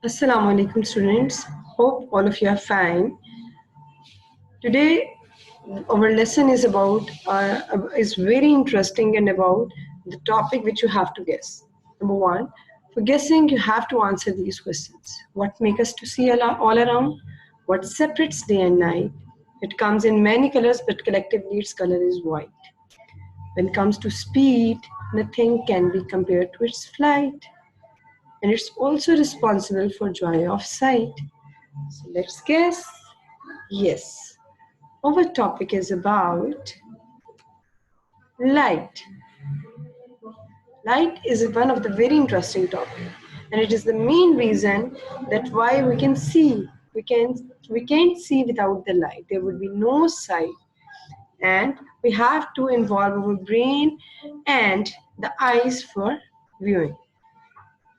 Assalamu alaikum students. Hope all of you are fine. Today our lesson is very interesting and about the topic which you have to guess. Number one, for guessing you have to answer these questions. What makes us to see all around? What separates day and night? It comes in many colors, but collectively its color is white. When it comes to speed, nothing can be compared to its flight. And it's also responsible for joy of sight. So let's guess. Yes, our topic is about light. Light is one of the very interesting topic, and it is the main reason that why we can see. We can't see without the light. There would be no sight, and we have to involve our brain and the eyes for viewing.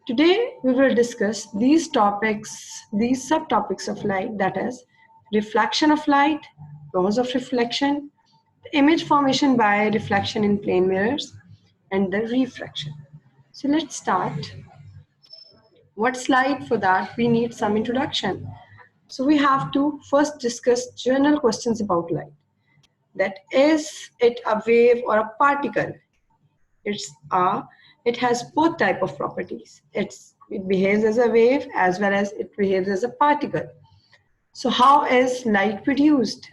Today we will discuss these subtopics of light, that is reflection of light, laws of reflection, the image formation by reflection in plane mirrors, and the refraction. So let's start. What's light? For that we need some introduction. So we have to first discuss general questions about light. That is it a wave or a particle? It has both type of properties. It behaves as a wave as well as it behaves as a particle. So how is light produced?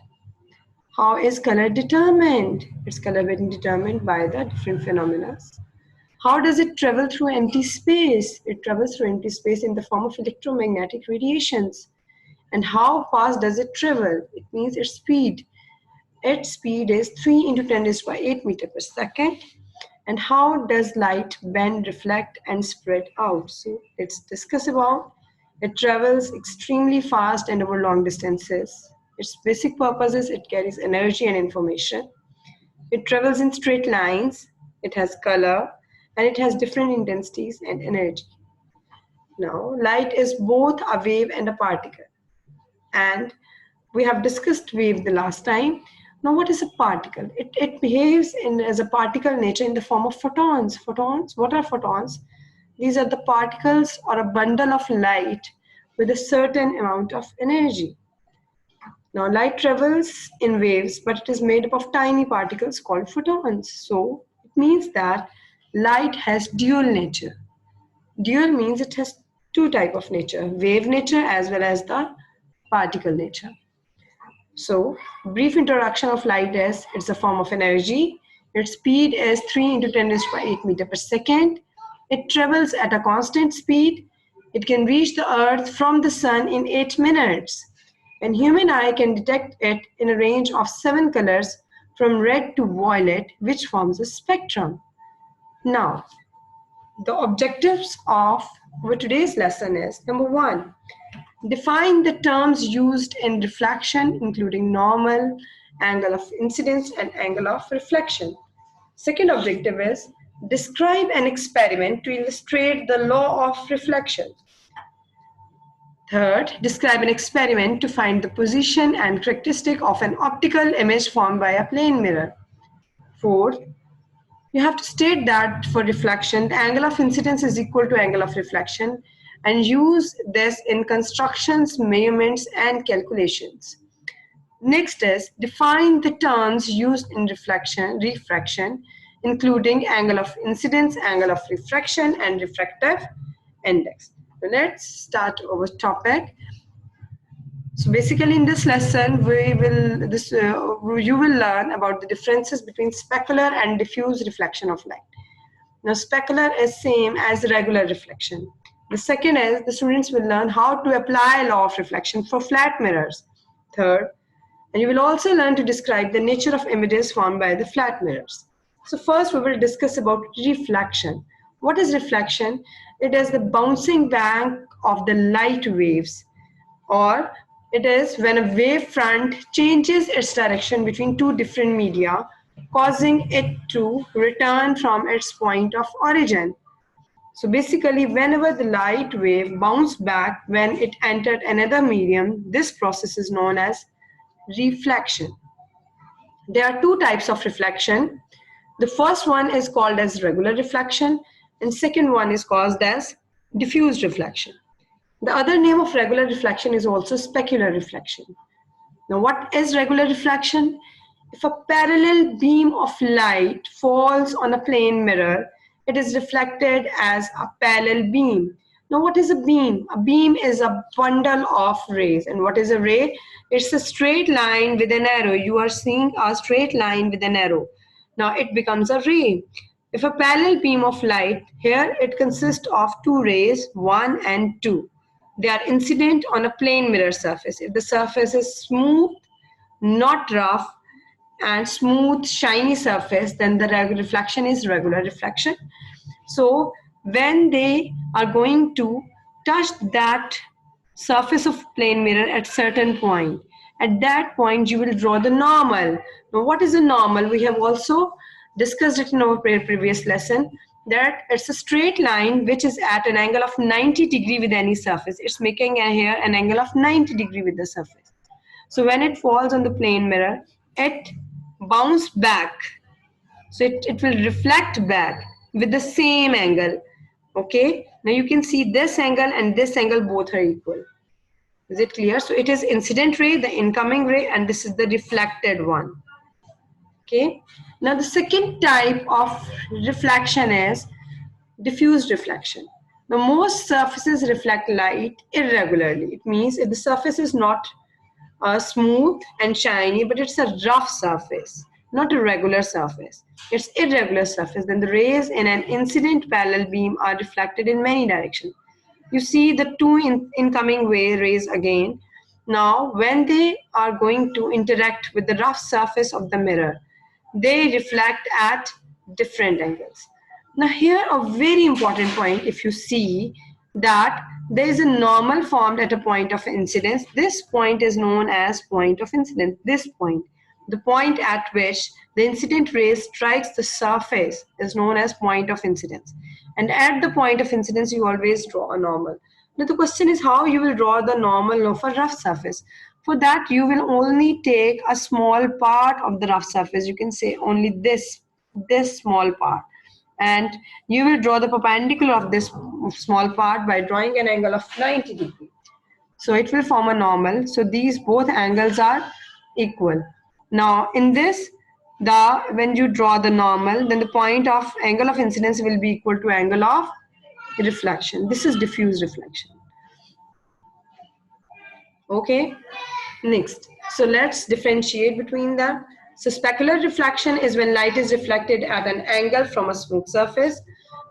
How is color determined? Its color being determined by the different phenomena. How does it travel through empty space? It travels through empty space in the form of electromagnetic radiations. And how fast does it travel? It means its speed. Its speed is 3 into 10 raised by 8 meters per second. And how does light bend, reflect, and spread out? So let's discuss about. It travels extremely fast and over long distances. Its basic purpose is it carries energy and information. It travels in straight lines. It has color, and it has different intensities and energy. Now, light is both a wave and a particle. And we have discussed wave the last time. Now, what is a particle? It behaves as a particle nature in the form of photons. Photons, what are photons? These are the particles or a bundle of light with a certain amount of energy. Now, light travels in waves, but it is made up of tiny particles called photons. So, it means that light has dual nature. Dual means it has two types of nature, wave nature as well as the particle nature. So, brief introduction of light is it's a form of energy. Its speed is 3 into 10 raised by 8 meters per second. It travels at a constant speed. It can reach the earth from the sun in 8 minutes. And human eye can detect it in a range of 7 colors from red to violet, which forms a spectrum. Now, the objectives of our today's lesson is, number one, define the terms used in reflection, including normal, angle of incidence, and angle of reflection. Second objective is describe an experiment to illustrate the law of reflection. Third, describe an experiment to find the position and characteristic of an optical image formed by a plane mirror. Fourth, you have to state that for reflection, the angle of incidence is equal to angle of reflection, and use this in constructions, measurements, and calculations. Next is define the terms used in refraction, including angle of incidence, angle of refraction, and refractive index. So let's start our topic. So basically in this lesson, you will learn about the differences between specular and diffuse reflection of light. Now, specular is same as regular reflection. The second is the students will learn how to apply law of reflection for flat mirrors. Third, and you will also learn to describe the nature of images formed by the flat mirrors. So first we will discuss about reflection. What is reflection? It is the bouncing back of the light waves, or it is when a wave front changes its direction between two different media, causing it to return from its point of origin. So basically, whenever the light wave bounced back when it entered another medium, this process is known as reflection. There are two types of reflection. The first one is called as regular reflection, and second one is called as diffuse reflection. The other name of regular reflection is also specular reflection. Now, what is regular reflection? If a parallel beam of light falls on a plane mirror, it is reflected as a parallel beam. Now, what is a beam? A beam is a bundle of rays. And what is a ray? It's a straight line with an arrow. You are seeing a straight line with an arrow. Now, it becomes a ray. If a parallel beam of light, here it consists of two rays, 1 and 2. They are incident on a plane mirror surface. If the surface is smooth, not rough, and smooth, shiny surface, then the reflection is regular reflection. So when they are going to touch that surface of plane mirror at certain point, at that point you will draw the normal. Now, what is a normal? We have also discussed it in our previous lesson, that it's a straight line which is at an angle of 90 degree with any surface. It's making here an angle of 90 degree with the surface. So when it falls on the plane mirror, it bounces back. So it will reflect back with the same angle. Okay. Now you can see this angle and this angle both are equal. Is it clear? So it is incident ray, the incoming ray, and this is the reflected one. Okay. Now the second type of reflection is diffuse reflection. Now most surfaces reflect light irregularly. It means if the surface is not smooth and shiny, but it's a rough surface, not a regular surface, it's irregular surface, then the rays in an incident parallel beam are reflected in many directions. You see the two incoming rays again. Now when they are going to interact with the rough surface of the mirror, they reflect at different angles. Now here a very important point, if you see that there is a normal formed at a point of incidence. This point is known as point of incidence. This point, the point at which the incident ray strikes the surface, is known as point of incidence. And at the point of incidence, you always draw a normal. Now the question is how you will draw the normal of a rough surface. For that, you will only take a small part of the rough surface. You can say only this small part. And you will draw the perpendicular of this small part by drawing an angle of 90 degrees. So it will form a normal. So these both angles are equal. Now in this, when you draw the normal, then the point of angle of incidence will be equal to angle of reflection. This is diffuse reflection. Okay, next. So let's differentiate between them. So specular reflection is when light is reflected at an angle from a smooth surface,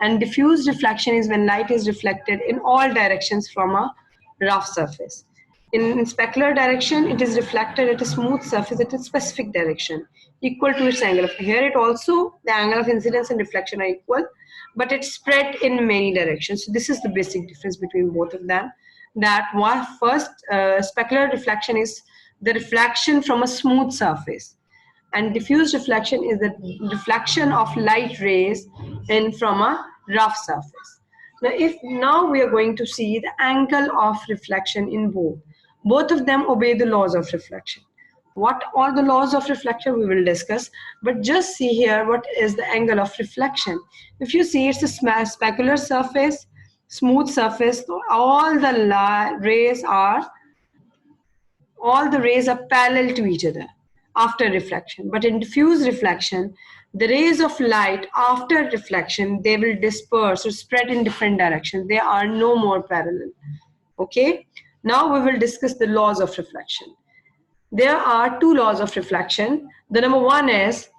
and diffuse reflection is when light is reflected in all directions from a rough surface. In specular direction, it is reflected at a smooth surface at a specific direction, equal to its angle of. Here it also, the angle of incidence and reflection are equal, but it's spread in many directions. So this is the basic difference between both of them. That one first, specular reflection is the reflection from a smooth surface, and diffuse reflection is the reflection of light rays in from a rough surface. Now we are going to see the angle of reflection in both of them obey the laws of reflection. What are the laws of reflection we will discuss, but just see here what is the angle of reflection. If you see, it's a specular surface, smooth surface, so all the rays are parallel to each other after reflection. But in diffuse reflection, the rays of light after reflection, they will disperse or spread in different directions. They are no more parallel. Okay, now we will discuss the laws of reflection. There are two laws of reflection. The number one is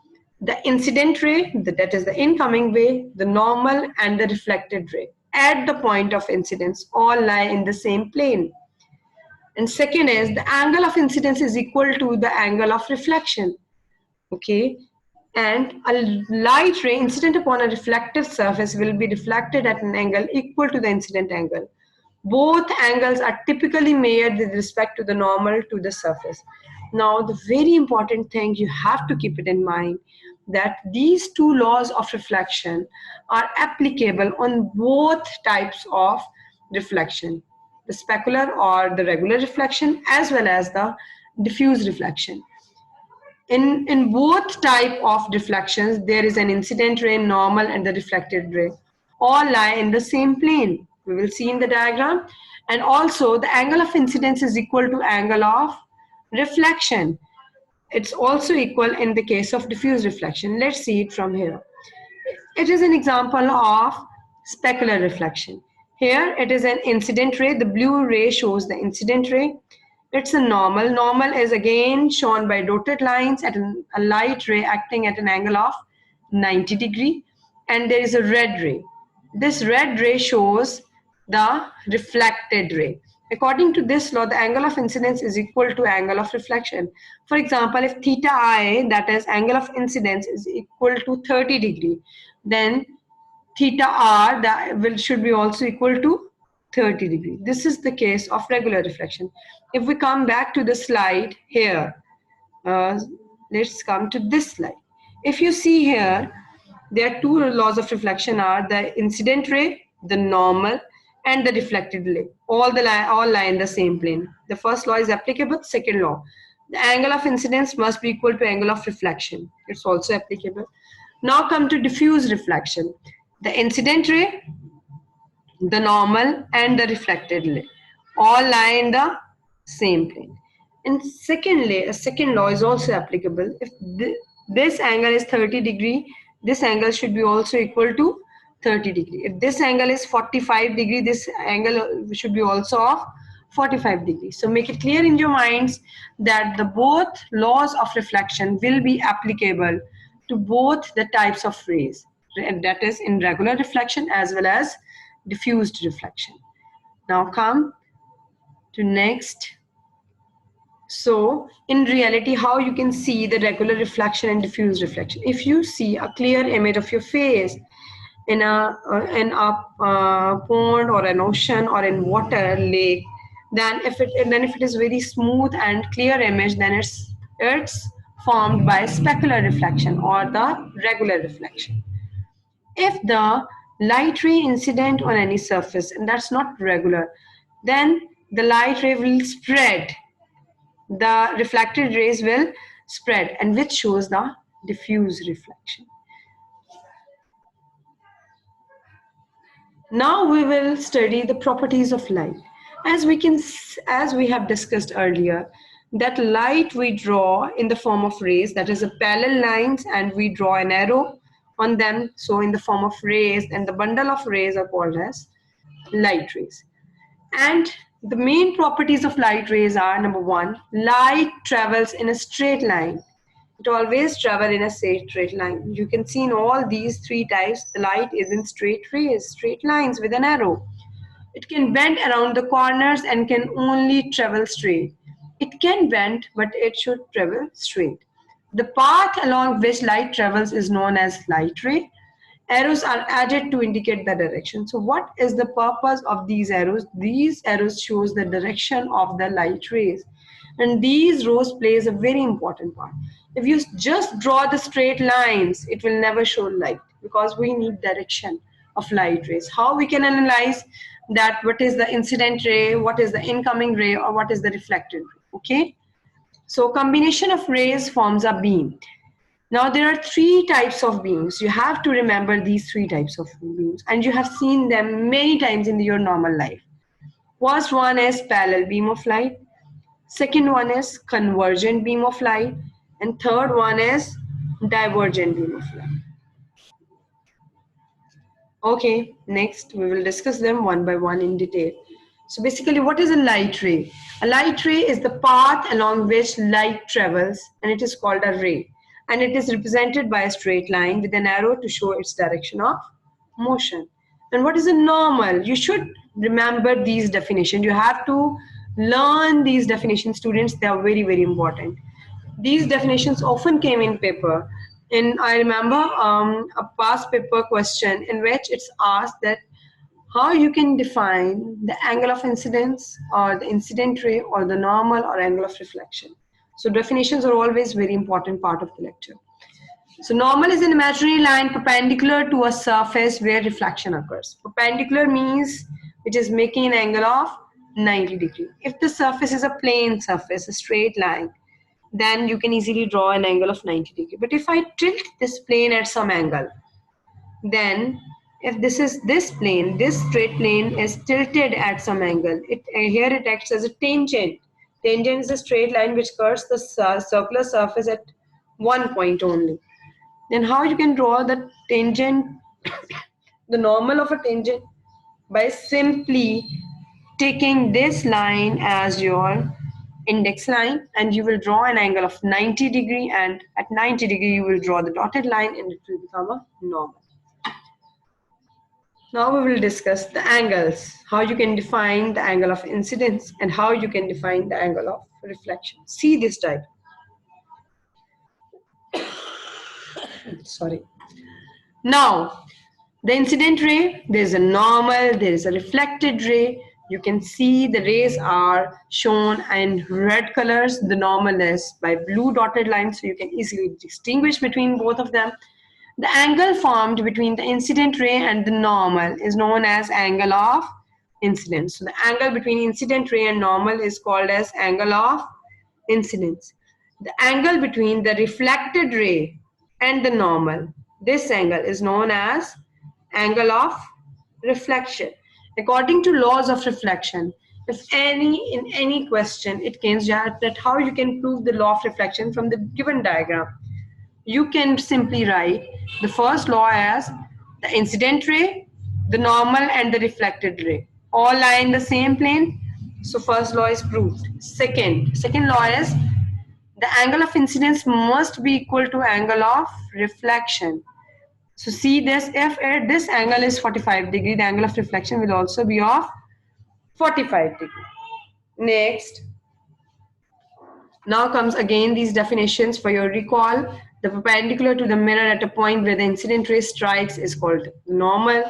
the incident ray, that is the incoming ray, the normal and the reflected ray. At the point of incidence, all lie in the same plane. And second is the angle of incidence is equal to the angle of reflection. Okay, and a light ray incident upon a reflective surface will be reflected at an angle equal to the incident angle. Both angles are typically measured with respect to the normal to the surface. Now, the very important thing you have to keep it in mind that these two laws of reflection are applicable on both types of reflection, the specular or the regular reflection as well as the diffuse reflection. In both type of reflections, there is an incident ray, normal, and the reflected ray. All lie in the same plane. We will see in the diagram. And also the angle of incidence is equal to angle of reflection. It's also equal in the case of diffuse reflection. Let's see it from here. It is an example of specular reflection. Here it is an incident ray. The blue ray shows the incident ray. It's a normal. Normal is again shown by dotted lines at a light ray acting at an angle of 90 degree. And there is a red ray. This red ray shows the reflected ray. According to this law, the angle of incidence is equal to angle of reflection. For example, if theta I, that is angle of incidence, is equal to 30 degree, then theta r should be also equal to 30 degree. This is the case of regular reflection. If we come back to the slide here, let's come to this slide. If you see here, there are two laws of reflection are the incident ray, the normal, and the reflected ray. All lie in the same plane. The first law is applicable. Second law, the angle of incidence must be equal to angle of reflection. It's also applicable. Now come to diffuse reflection. The incident ray, the normal, and the reflected ray all lie in the same plane. And secondly, a second law is also applicable. If this angle is 30 degree, this angle should be also equal to 30 degree. If this angle is 45 degree, this angle should be also of 45 degrees. So make it clear in your minds that the both laws of reflection will be applicable to both the types of rays, and that is in regular reflection as well as diffused reflection. Now come to next. So in reality, how you can see the regular reflection and diffuse reflection. If you see a clear image of your face in a pond or an ocean or in water lake, then if it is very smooth and clear image, then it's formed by specular reflection or the regular reflection. If the light ray incident on any surface and that's not regular, then the light ray will spread. The reflected rays will spread, and which shows the diffuse reflection. Now we will study the properties of light. As we have discussed earlier, that light we draw in the form of rays, that is a parallel lines, and we draw an arrow on them, so in the form of rays, and the bundle of rays are called as light rays. And the main properties of light rays are, number one, light travels in a straight line. It always travels in a straight line. You can see in all these three types, the light is in straight rays, straight lines with an arrow. It can bend around the corners and can only travel straight. It can bend, but it should travel straight. The path along which light travels is known as light ray. Arrows are added to indicate the direction. So what is the purpose of these arrows? These arrows shows the direction of the light rays. And these rows plays a very important part. If you just draw the straight lines, it will never show light because we need direction of light rays. How we can analyze that? What is the incident ray, what is the incoming ray, or what is the reflected ray? Okay. So combination of rays forms a beam. Now there are three types of beams. You have to remember these three types of beams, and you have seen them many times in your normal life. First one is parallel beam of light. Second one is convergent beam of light. And third one is divergent beam of light. Okay, next we will discuss them one by one in detail. So basically, what is a light ray? A light ray is the path along which light travels, and it is called a ray. And it is represented by a straight line with an arrow to show its direction of motion. And what is a normal? You should remember these definitions. You have to learn these definitions, students. They are very, very important. These definitions often came in paper. And I remember a past paper question in which it's asked that how you can define the angle of incidence or the incident ray or the normal or angle of reflection. So definitions are always very important part of the lecture. So normal is an imaginary line perpendicular to a surface where reflection occurs. Perpendicular means it is making an angle of 90 degrees. If the surface is a plane surface, a straight line, then you can easily draw an angle of 90 degrees. But if I tilt this plane at some angle, then If this is this plane, this straight plane is tilted at some angle. Here it acts as a tangent. Tangent is a straight line which curves the circular surface at one point only. Then how you can draw the tangent, the normal of a tangent? By simply taking this line as your index line, and you will draw an angle of 90 degree, and at 90 degree you will draw the dotted line and it will become a normal. Now we will discuss the angles, how you can define the angle of incidence and how you can define the angle of reflection. See this diagram. Sorry. Now, the incident ray, there is a normal, there is a reflected ray. You can see the rays are shown in red colors. The normal is by blue dotted lines, so you can easily distinguish between both of them. The angle formed between the incident ray and the normal is known as angle of incidence. So the angle between incident ray and normal is called as angle of incidence. The angle between the reflected ray and the normal, this angle is known as angle of reflection. According to laws of reflection, if in any question it comes that how you can prove the law of reflection from the given diagram, you can simply write the first law as the incident ray, the normal and the reflected ray all lie in the same plane. So first law is proved. Second law is the angle of incidence must be equal to angle of reflection. So see this, if this angle is 45 degree, the angle of reflection will also be of 45 degree. Next, now comes again these definitions for your recall. The perpendicular to the mirror at a point where the incident ray strikes is called normal.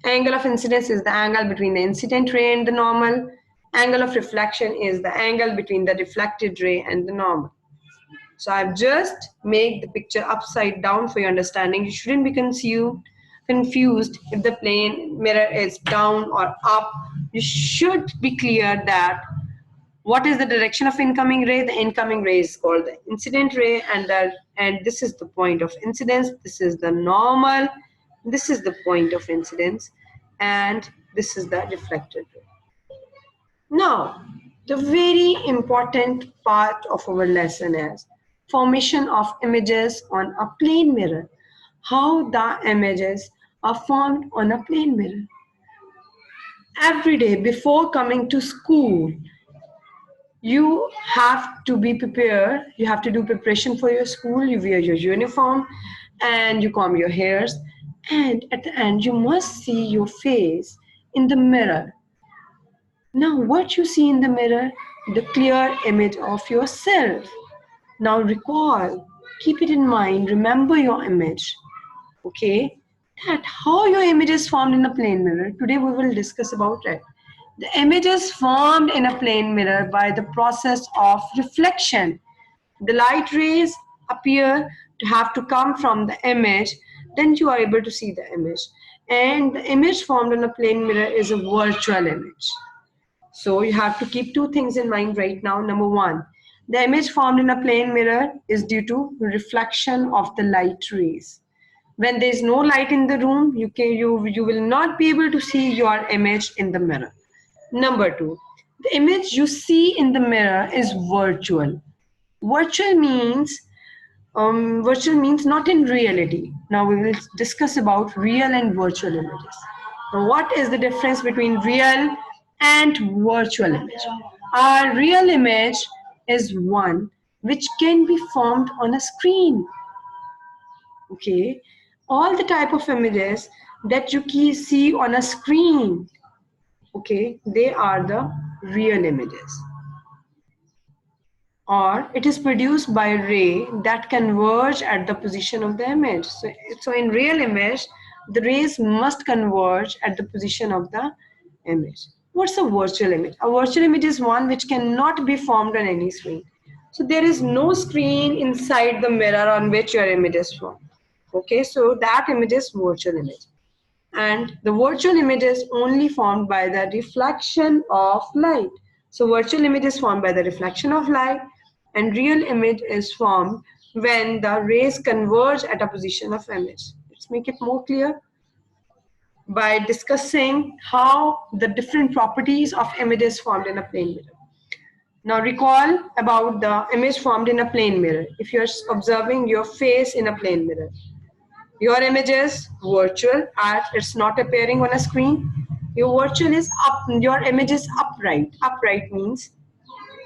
Angle of incidence is the angle between the incident ray and the normal. Angle of reflection is the angle between the reflected ray and the normal. So I've just made the picture upside down for your understanding. You shouldn't be confused if the plane mirror is down or up. You should be clear that what is the direction of incoming ray? The incoming ray is called the incident ray, and this is the point of incidence. This is the normal. This is the point of incidence, and this is the reflected ray. Now, the very important part of our lesson is formation of images on a plane mirror. How the images are formed on a plane mirror. Every day before coming to school, you have to be prepared. You have to do preparation for your school. You wear your uniform and you comb your hairs. And at the end, you must see your face in the mirror. Now, what you see in the mirror? The clear image of yourself. Now recall, keep it in mind, remember your image. Okay? That how your image is formed in a plane mirror. Today we will discuss about it. The image is formed in a plane mirror by the process of reflection. The light rays appear to have to come from the image, then you are able to see the image. And the image formed in a plane mirror is a virtual image. So you have to keep two things in mind right now. Number one, the image formed in a plane mirror is due to reflection of the light rays. When there is no light in the room, you will not be able to see your image in the mirror. Number two, the image you see in the mirror is virtual. Virtual means not in reality. Now we will discuss about real and virtual images. Now, what is the difference between real and virtual image? Our real image is one which can be formed on a screen. Okay, all the type of images that you see on a screen, okay, they are the real images. Or it is produced by a ray that converge at the position of the image. So in real image, the rays must converge at the position of the image. What's a virtual image? A virtual image is one which cannot be formed on any screen. So there is no screen inside the mirror on which your image is formed. Okay, so that image is virtual image. And the virtual image is only formed by the reflection of light. So virtual image is formed by the reflection of light, and real image is formed when the rays converge at a position of image. Let's make it more clear. by discussing how the different properties of images formed in a plane mirror. Now recall about the image formed in a plane mirror. If you're observing your face in a plane mirror, your image is virtual, it's not appearing on a screen. Your virtual is up, your image is upright. Upright means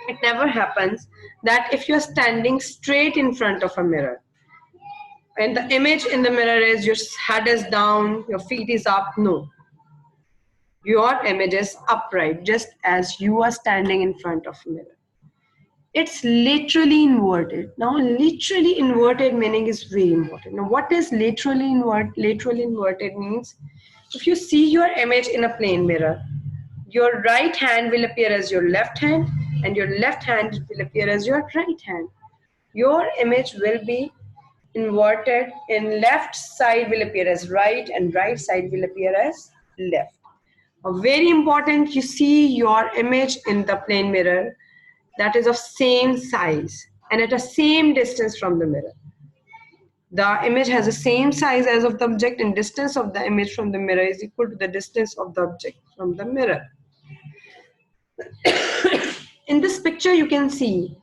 it never happens that if you're standing straight in front of a mirror and the image in the mirror is your head is down, your feet is up, no. Your image is upright just as you are standing in front of a mirror. It's literally inverted. Now, literally inverted meaning is very important. Now, what is literally inverted? Literally inverted means if you see your image in a plane mirror, your right hand will appear as your left hand and your left hand will appear as your right hand. Your image will be inverted, in left side will appear as right and right side will appear as left. Very important, you see your image in the plane mirror that is of same size and at the same distance from the mirror. The image has the same size as of the object and distance of the image from the mirror is equal to the distance of the object from the mirror. In this picture you can see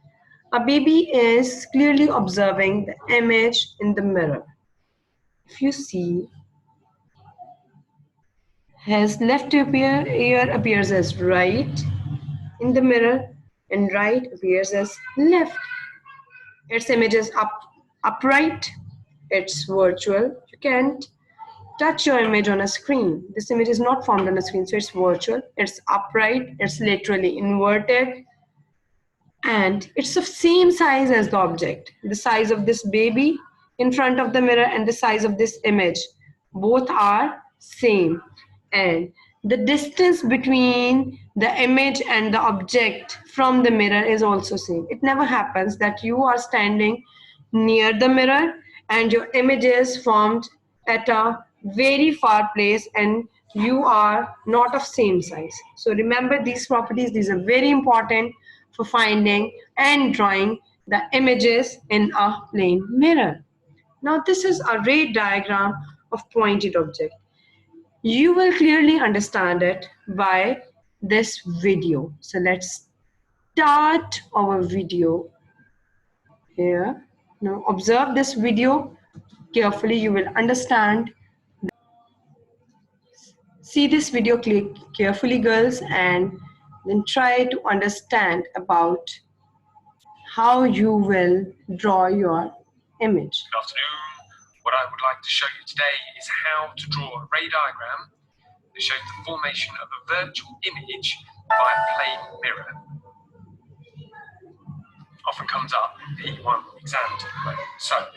a baby is clearly observing the image in the mirror. If you see, his left ear appears as right in the mirror and right appears as left. Its image is upright, it's virtual. You can't touch your image on a screen. This image is not formed on a screen, so it's virtual, it's upright, it's literally inverted, and it's of same size as the object. The size of this baby in front of the mirror and the size of this image, both are same. And the distance between the image and the object from the mirror is also same. It never happens that you are standing near the mirror and your image is formed at a very far place and you are not of same size. So remember these properties, these are very important for finding and drawing the images in a plane mirror. Now this is a ray diagram of pointed object. You will clearly understand it by this video. So let's start our video here. Now observe this video carefully, you will understand. See this video carefully, girls, and then try to understand about how you will draw your image. Good afternoon. What I would like to show you today is how to draw a ray diagram that shows the formation of a virtual image by a plane mirror. Often comes up in P1 exams at the moment. So,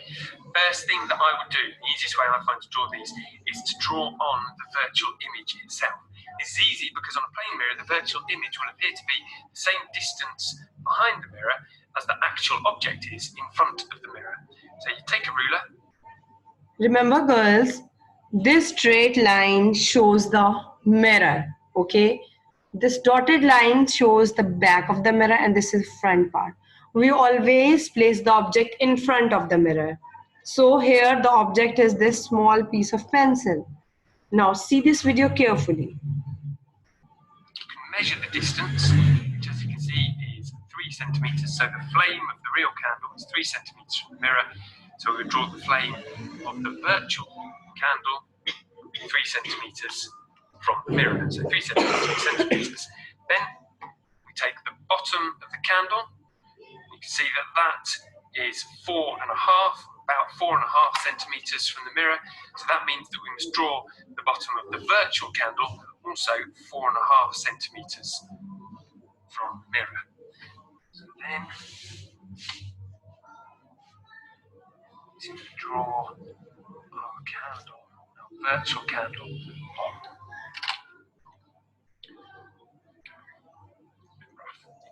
first thing that I would do, the easiest way I find to draw these, is to draw on the virtual image itself. This is easy because on a plane mirror, the virtual image will appear to be the same distance behind the mirror as the actual object is in front of the mirror. So you take a ruler. Remember, girls, this straight line shows the mirror, okay? This dotted line shows the back of the mirror and this is front part. We always place the object in front of the mirror. So here the object is this small piece of pencil. Now see this video carefully. You can measure the distance, which as you can see is 3 centimeters. So the flame of the real candle is 3 centimeters from the mirror. So we would draw the flame of the virtual candle 3 centimeters from the mirror. So 3 centimeters. Then we take the bottom of the candle. You can see that that is 4.5, about 4.5 centimeters from the mirror. So that means that we must draw the bottom of the virtual candle also 4.5 centimeters from the mirror. So then to draw our candle, our virtual candle. You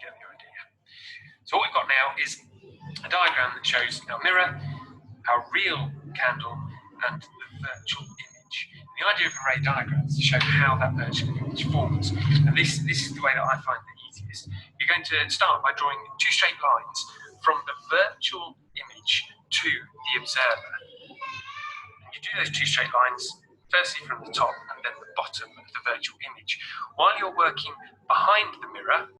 get the idea. So what we've got now is a diagram that shows our mirror, our real candle, and the virtual image. And the idea of a ray diagram is to show how that virtual image forms. And this is the way that I find the easiest. You're going to start by drawing 2 straight lines from the virtual image to the observer. And you do those 2 straight lines firstly from the top and then the bottom of the virtual image. While you're working behind the mirror,